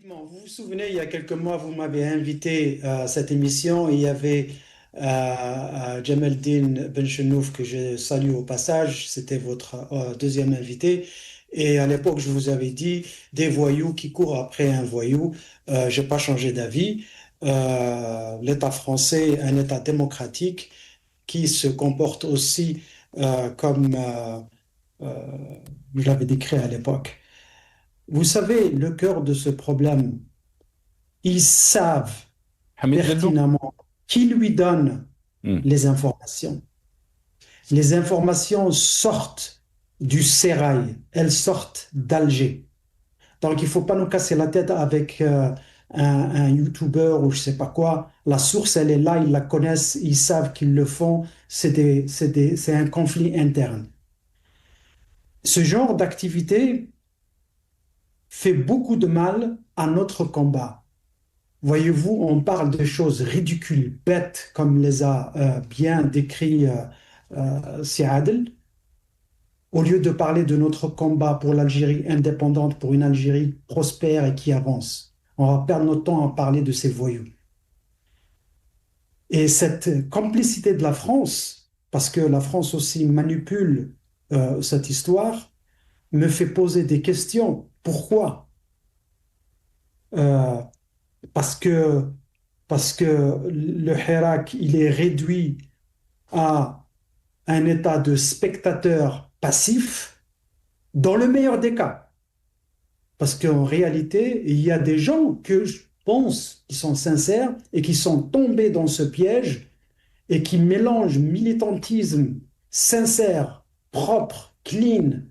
Dites-moi, vous vous souvenez, il y a quelques mois, vous m'avez invité à cette émission. Il y avait Jamaldine Benchenouf, que je salue au passage. C'était votre deuxième invité. Et à l'époque, je vous avais dit, des voyous qui courent après un voyou. Je n'ai pas changé d'avis. L'État français est un État démocratique qui se comporte aussi comme euh, je l'avais décrit à l'époque. Vous savez, le cœur de ce problème, ils savent Hamid Bello? pertinemment qui lui donne Hmm. les informations. Les informations sortent du sérail, elles sortent d'Alger. Donc, il ne faut pas nous casser la tête avec un YouTuber ou je ne sais pas quoi. La source, elle est là, ils la connaissent, ils savent qu'ils le font. C'est un conflit interne. Ce genre d'activité fait beaucoup de mal à notre combat. Voyez-vous, on parle de choses ridicules, bêtes, comme les a bien décrit Siadel, au lieu de parler de notre combat pour l'Algérie indépendante, pour une Algérie prospère et qui avance. On va perdre notre temps à parler de ces voyous. Et cette complicité de la France, parce que la France aussi manipule cette histoire, me fait poser des questions. Pourquoi? Euh, parce que parce que le Hirak, il est réduit à un état de spectateur passif, dans le meilleur des cas. Parce qu'en réalité, il y a des gens que je pense qui sont sincères et qui sont tombés dans ce piège et qui mélangent militantisme sincère, propre, clean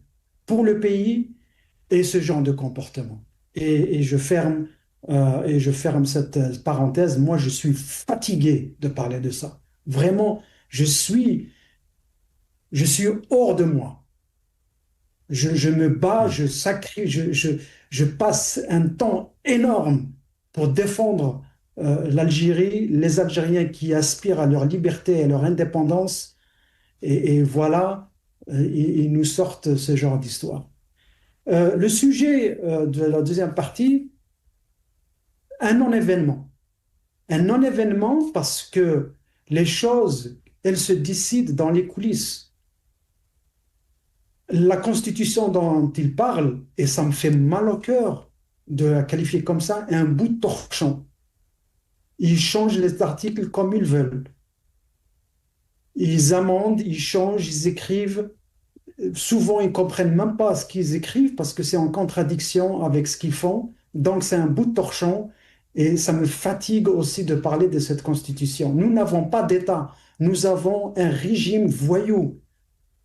pour le pays et ce genre de comportement. Et je ferme cette parenthèse. Moi, je suis fatigué de parler de ça. Vraiment, je suis hors de moi. Je me bats, Hmm. je passe un temps énorme pour défendre l'Algérie, les Algériens qui aspirent à leur liberté et à leur indépendance. Et voilà, ils nous sortent ce genre d'histoire. Le sujet de la deuxième partie, un non-événement. Un non-événement parce que les choses, elles se décident dans les coulisses. La constitution dont il parle, et ça me fait mal au cœur de la qualifier comme ça, un bout de torchon. Ils changent les articles comme ils veulent. Ils amendent, ils changent, ils écrivent. Souvent, ils ne comprennent même pas ce qu'ils écrivent parce que c'est en contradiction avec ce qu'ils font. Donc, c'est un bout de torchon et ça me fatigue aussi de parler de cette constitution. Nous n'avons pas d'État. Nous avons un régime voyou,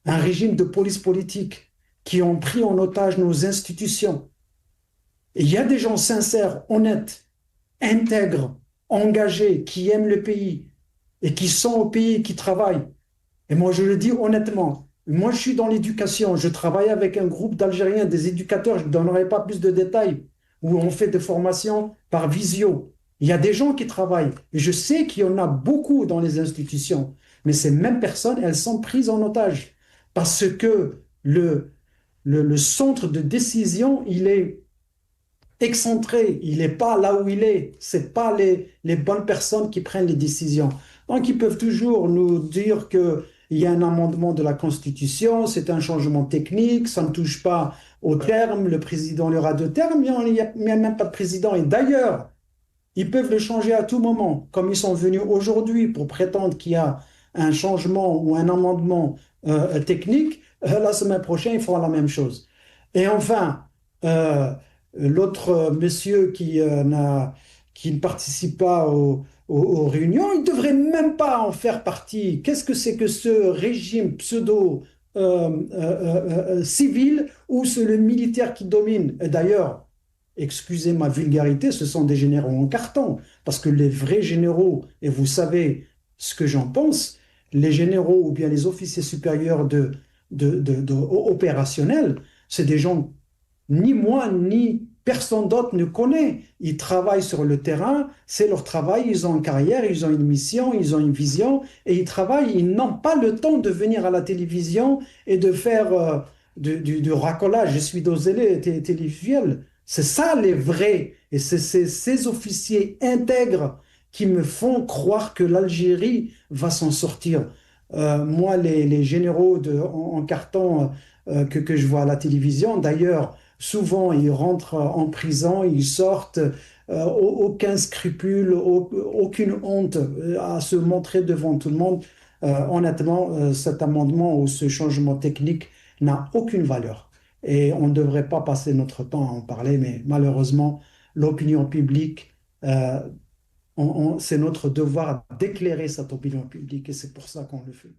un régime de police politique qui ont pris en otage nos institutions. Et il y a des gens sincères, honnêtes, intègres, engagés, qui aiment le pays et qui sont au pays, qui travaillent. Et moi, je le dis honnêtement, moi, je suis dans l'éducation. Je travaille avec un groupe d'Algériens, des éducateurs. Je ne donnerai pas plus de détails, où on fait des formations par visio. Il y a des gens qui travaillent. Et je sais qu'il y en a beaucoup dans les institutions. Mais ces mêmes personnes, elles sont prises en otage. Parce que le centre de décision, il est excentré. Il n'est pas là où il est. Ce pas les bonnes personnes qui prennent les décisions. Donc, ils peuvent toujours nous dire qu'il y a un amendement de la Constitution, c'est un changement technique, ça ne touche pas au terme, le président aura deux termes, mais il n'y a même pas de président. Et d'ailleurs, ils peuvent le changer à tout moment, comme ils sont venus aujourd'hui pour prétendre qu'il y a un changement ou un amendement technique. La semaine prochaine, ils feront la même chose. Et enfin, euh, l'autre monsieur qui ne participe pas aux réunions, il ne devrait même pas en faire partie. Qu'est-ce que c'est que ce régime pseudo civil où c'est le militaire qui domine? Et d'ailleurs, excusez ma vulgarité, ce sont des généraux en carton, parce que les vrais généraux, et vous savez ce que j'en pense, les généraux ou bien les officiers supérieurs opérationnels, c'est des gens, ni moi, ni personne d'autre ne connaît. Ils travaillent sur le terrain, c'est leur travail, ils ont une carrière, ils ont une mission, ils ont une vision, et ils travaillent, ils n'ont pas le temps de venir à la télévision et de faire du racolage, je suis désolé, télévisuel. C'est ça les vrais Et c'est ces officiers intègres qui me font croire que l'Algérie va s'en sortir. Moi, les généraux en carton que je vois à la télévision, d'ailleurs, souvent ils rentrent en prison, ils sortent, aucun scrupule, aucune honte à se montrer devant tout le monde. Honnêtement, cet amendement ou ce changement technique n'a aucune valeur. Et on ne devrait pas passer notre temps à en parler, mais malheureusement, l'opinion publique, c'est notre devoir d'éclairer cette opinion publique et c'est pour ça qu'on le fait.